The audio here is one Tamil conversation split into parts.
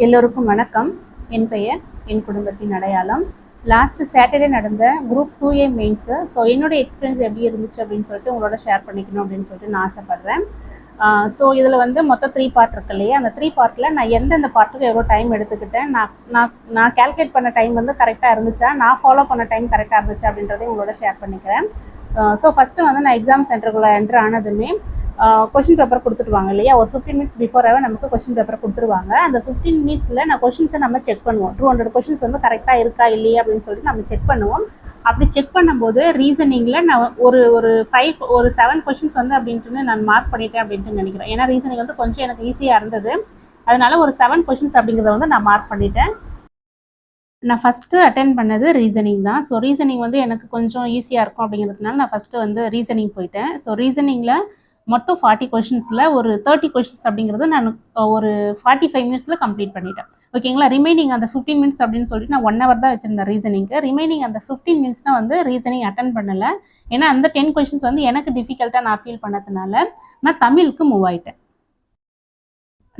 எல்லோருக்கும் வணக்கம். என் பெயர் என் குடும்பத்தின் அடையாளம். லாஸ்ட் சாட்டர்டே நடந்த குரூப் 2A மெயின்ஸு. ஸோ என்னோடய எக்ஸ்பீரியன்ஸ் எப்படி இருந்துச்சு அப்படின்னு சொல்லிட்டு உங்களோட ஷேர் பண்ணிக்கணும் அப்படின்னு சொல்லிட்டு நான் ஆசைப்பட்றேன். ஸோ இதில் வந்து மொத்தம் 3 பார்ட் இருக்கு இல்லையா? அந்த 3 பார்ட்டில் நான் எந்தெந்த பார்ட்டுக்கு எவ்வளோ டைம் எடுத்துக்கிட்டேன், நான் கால்குலேட் பண்ண டைம் வந்து கரெக்டாக இருந்துச்சா, நான் ஃபாலோ பண்ண டைம் கரெக்டாக இருந்துச்சா அப்படின்றதையும் உங்களோட ஷேர் பண்ணிக்கிறேன். ஸோ ஃபஸ்ட்டு வந்து நான் எக்ஸாம் சென்டருக்குள்ளே என்ட்ரு ஆனதுமே கொஷின் பேப்பர் கொடுத்துருவாங்க இல்லையா? ஒரு 15 மினிட்ஸ் பிஃபோராகவே நமக்கு கொஷின் பேப்பர் கொடுத்துருவாங்க. அந்த 15 மினிட்ஸில் நான் கொஷின்ஸை நம்ம செக் பண்ணுவோம். 200 கொஷின்ஸ் வந்து கரெக்டாக இருக்கா இல்லையா அப்படின்னு சொல்லிட்டு நம்ம செக் பண்ணுவோம். அப்படி செக் பண்ணும்போது ரீசனிங்கில் நான் ஒரு 7 கொஷின்ஸ் வந்து அப்படின்ட்டு நான் மார்க் பண்ணிட்டேன் அப்படின்ட்டு நினைக்கிறேன். ஏன்னா ரீசனிங் வந்து கொஞ்சம் எனக்கு ஈஸியாக இருந்தது. அதனால ஒரு 7 கொஷின்ஸ் அப்படிங்கிறத வந்து நான் மார்க் பண்ணிட்டேன். நான் ஃபஸ்ட்டு அட்டென்ட் பண்ணது ரீசனிங் தான். ஸோ ரீசனிங் வந்து எனக்கு கொஞ்சம் ஈஸியாக இருக்கும் அப்படிங்கிறதுனால நான் ஃபஸ்ட்டு வந்து ரீசனிங் போயிட்டேன். ஸோ ரீசனிங்கில் மொத்தம் 40 கொஷின்ஸில் ஒரு 30 கொஷின்ஸ் அப்படிங்கிறது நான் ஒரு 45 மினிட்ஸில் கம்ப்ளீட் பண்ணிட்டேன். ஓகேங்களா? ரிமைனிங் அந்த 15 மினிட்ஸ் அப்படின்னு சொல்லிட்டு நான் 1 ஹவர் தான் வச்சுருந்தேன் ரீசனிங்க்கு. ரிமைனிங் அந்த 15 மினிட்ஸ் தான் வந்து ரீசனிங் அட்டன் பண்ணலை. ஏன்னா அந்த 10 கொஷின்ஸ் வந்து எனக்கு டிஃபிகல்ட்டாக நான் ஃபீல் பண்ணதுனால நான் தமிழுக்கு மூவ் ஆகிட்டேன்.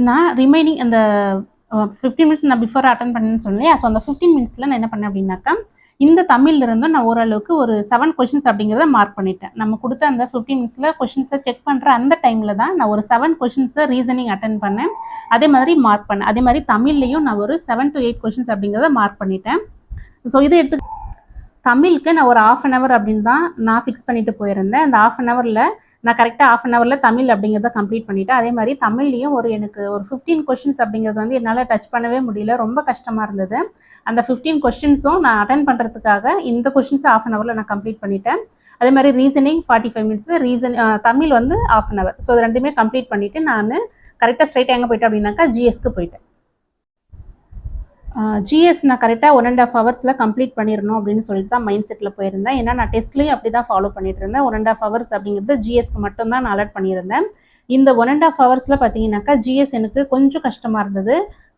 நான் ரிமைனிங் அந்த 15 மினிட்ஸ் நான் பிஃபோர் அட்டன் பண்ணேன்னு சொன்னேன். ஸோ அந்த 15 மினிட்ஸில் நான் என்ன பண்ணேன் அப்படின்னாக்கா, இந்த தமிழ்லேருந்து நான் ஓரளவுக்கு ஒரு 7 கொஷின்ஸ் அப்படிங்கிறத மார்க் பண்ணிட்டேன். நம்ம கொடுத்த அந்த 15 மினிட்ஸில் கொஷின்ஸை செக் பண்ணுற அந்த டைமில் தான் நான் ஒரு 7 கொஷின்ஸை ரீசனிங் அட்டன் பண்ணேன். அதே மாதிரி மார்க் பண்ணேன். அதே மாதிரி தமிழ்லையும் நான் ஒரு 7 to 8 கொஷின்ஸ் அப்படிங்கிறத மார்க் பண்ணிட்டேன். ஸோ இதை எடுத்து தமிழுக்கு நான் ஒரு 1/2 hour அப்படின்னு தான் நான் ஃபிக்ஸ் பண்ணிட்டு போயிருந்தேன். அந்த 1/2 hourல நான் கரெக்டாக 1/2 hourல தமிழ் அப்படிங்கிறத கம்ப்ளீட் பண்ணிட்டேன். அதே மாதிரி தமிழ்லையும் எனக்கு ஒரு 15 கொஷின்ஸ் அப்படிங்கிறது வந்து என்னால் டச் பண்ணவே முடியல. ரொம்ப கஷ்டமாக இருந்தது. அந்த 15 கொஷின்ஸும் நான் அட்டன் பண்ணுறதுக்காக இந்த கொஷின்ஸை 1/2 hourல நான் கம்ப்ளீட் பண்ணிட்டேன். அதே மாதிரி ரீசனிங் 45 மினிட்ஸ், தமிழ் வந்து 1/2 hour. ஸோ இது ரெண்டுமே கம்ப்ளீட் பண்ணிவிட்டு நான் கரெக்டாக ஸ்ட்ரைட்டாக எங்கே போயிட்டேன் அப்படின்னாக்கா ஜிஎஸ்க்கு போயிட்டேன். ஜிஎஸ் நான் கரெக்டாக 1.5 ஹவர்ஸில் கம்ப்ளீட் பண்ணிடணும் அப்படின்னு சொல்லிட்டு தான் மைண்ட் செட்டில் போயிருந்தேன். ஏன்னா நான் டெஸ்ட்லேயும் அப்படி தான் ஃபாலோ பண்ணிட்டு இருந்தேன். 1.5 ஹவர்ஸ் அப்படிங்கிறது ஜிஎஸ்க்கு மட்டும்தான் நான் அலர்ட் பண்ணியிருந்தேன். இந்த 1.5 ஹவர்ஸில் பார்த்தீங்கன்னாக்கா ஜிஎஸ் எனக்கு கொஞ்சம் கஷ்டமாக இருந்தது.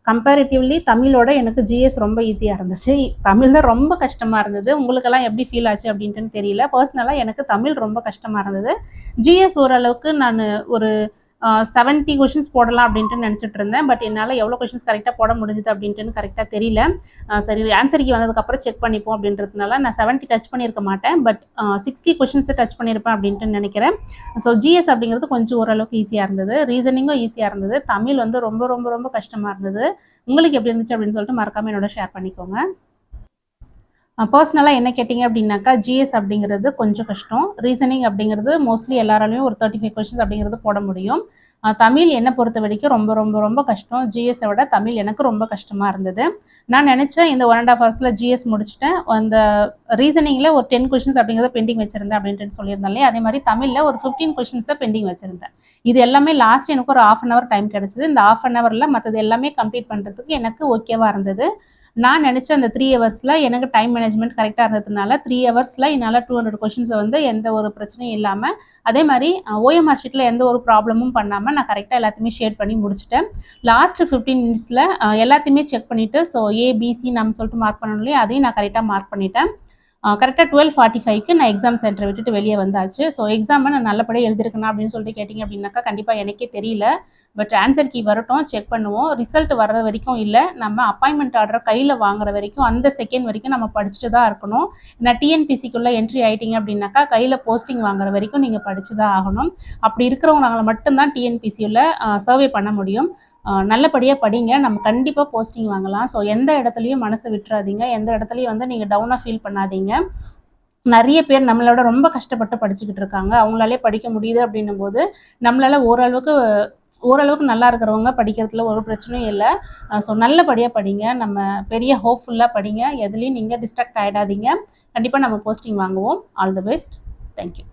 கம்பேரிட்டிவ்லி தமிழோட எனக்கு ஜிஎஸ் ரொம்ப ஈஸியாக இருந்துச்சு. தமிழ் தான் ரொம்ப கஷ்டமாக இருந்தது. உங்களுக்கெல்லாம் எப்படி ஃபீல் ஆச்சு அப்படின்ட்டுன்னு தெரியல. பர்சனலாக எனக்கு தமிழ் ரொம்ப கஷ்டமாக இருந்தது. ஜிஎஸ் ஓரளவுக்கு நான் ஒரு 70 கொஷின்ஸ் போடலாம் அப்படின்ட்டு நினச்சிட்டு இருந்தேன். பட் என்னால் எவ்வளோ கொஷின்ஸ் கரெக்டாக போட முடிஞ்சுது அப்படின்ட்டு கரெக்டாக தெரியல. சரி, ஆன்சருக்கு வந்ததுக்கப்புறம் செக் பண்ணிப்போம் அப்படின்றதுனால நான் 70 டச் பண்ணியிருக்க மாட்டேன். பட் 60 கொஷின்ஸை டச் பண்ணியிருப்பேன் அப்படின்ட்டு நினைக்கிறேன். ஸோ ஜிஎஸ் அப்படிங்கிறது கொஞ்சம் ஓரளவுக்கு ஈஸியாக இருந்தது. ரீசனிங்கும் ஈஸியாக இருந்தது. தமிழ் வந்து ரொம்ப ரொம்ப ரொம்ப கஷ்டமாக இருந்தது. உங்களுக்கு எப்படி இருந்துச்சு அப்படின்னு சொல்லிட்டு மறக்காமல் என்னோட ஷேர் பண்ணிக்கோங்க. பர்சனலாக என்ன கேட்டிங்க அப்படின்னாக்கா ஜிஎஸ் அப்படிங்கிறது கொஞ்சம் கஷ்டம். ரீசனிங் அப்படிங்கிறது மோஸ்ட்லி எல்லாராலையும் ஒரு 35 கொஷின்ஸ் அப்படிங்கிறது போட முடியும். தமிழ் என்னை பொறுத்த வரைக்கும் ரொம்ப ரொம்ப ரொம்ப கஷ்டம். ஜிஎஸை விட தமிழ் எனக்கு ரொம்ப கஷ்டமாக இருந்தது. நான் நினச்சேன் இந்த 1.5 ஹவர்ஸில் ஜிஎஸ் முடிச்சுட்டேன். அந்த ரீசனிங்கில் ஒரு 10 கொஷின்ஸ் அப்படிங்கிறத பெண்டிங் வச்சுருந்தேன் அப்படின்ட்டு சொல்லியிருந்தாலே, அதே மாதிரி தமிழில் ஒரு 15 கொஷின்ஸை பெண்டிங் வச்சுருந்தேன். இது எல்லாமே லாஸ்ட் எனக்கு ஒரு 1/2 hour டைம் கிடச்சிது. இந்த 1/2 hourல மற்றது எல்லாமே கம்ப்ளீட் பண்ணுறதுக்கு எனக்கு ஓகேவாக இருந்தது. நான் நினச்ச அந்த 3 ஹவர்ஸில் எனக்கு டைம் மேனேஜ்மெண்ட் கரெக்டாக இருந்ததுனால 3 ஹவர்ஸில் என்னால் 200 கொஷின்ஸை வந்து எந்த ஒரு பிரச்சனையும் இல்லாமல், அதே மாதிரி ஓஎம்ஆர் ஷீட்டில் எந்த ஒரு ப்ராப்ளமும் பண்ணாமல் நான் கரெக்டாக எல்லாத்தையுமே ஷேர் பண்ணி முடிச்சிட்டேன். லாஸ்ட் 15 மினிட்ஸில் எல்லாத்தையுமே செக் பண்ணிவிட்டு, ஸோ ஏபிசி நம்ம சொல்லிட்டு மார்க் பண்ணணும் இல்லையா, அதையும் நான் கரெக்டாக மார்க் பண்ணிட்டேன். கரெக்டாக 12:45க்கு நான் எக்ஸாம் சென்டரை விட்டுட்டு வெளியே வந்தாச்சு. ஸோ எக்ஸாமை நான் நல்லபடியாக எழுதிருக்கேனா அப்படின்னு சொல்லிட்டு கேட்டிங்க அப்படின்னாக்கா கண்டிப்பாக எனக்கே தெரியல. பட் ஆன்சர் கீ வரட்டும், செக் பண்ணுவோம். ரிசல்ட் வர்ற வரைக்கும் இல்லை, நம்ம அப்பாயின்மெண்ட் ஆர்டரை கையில் வாங்குற வரைக்கும் அந்த செகண்ட் வரைக்கும் நம்ம படிச்சுட்டு தான் இருக்கணும். நான் டிஎன்பிசிக்குள்ளே என்ட்ரி ஆகிட்டிங்க அப்படின்னாக்கா கையில் போஸ்டிங் வாங்குற வரைக்கும் நீங்கள் படித்து தான் ஆகணும். அப்படி இருக்கிறவங்களால மட்டும்தான் டிஎன்பிசியில் சர்வே பண்ண முடியும். நல்லபடியாக படிங்க, நம்ம கண்டிப்பாக போஸ்டிங் வாங்கலாம். ஸோ எந்த இடத்துலையும் மனசை விட்டுறாதீங்க, எந்த இடத்துலையும் வந்து நீங்கள் டவுனாக ஃபீல் பண்ணாதீங்க. நிறைய பேர் நம்மளோட ரொம்ப கஷ்டப்பட்டு படிச்சுக்கிட்டு இருக்காங்க. அவங்களாலே படிக்க முடியுது அப்படின்னும் போது நம்மளால் ஓரளவுக்கு நல்லா இருக்கிறவங்க படிக்கிறதுல ஒரு பிரச்சனையும் இல்லை. ஸோ நல்லபடியாக படிங்க, நம்ம பெரிய ஹோப்ஃபுல்லாக படிங்க, எதுலேயும் நீங்கள் டிஸ்ட்ராக்ட் ஆகிடாதீங்க. கண்டிப்பாக நம்ம போஸ்டிங் வாங்குவோம். All the best. தேங்க்யூ.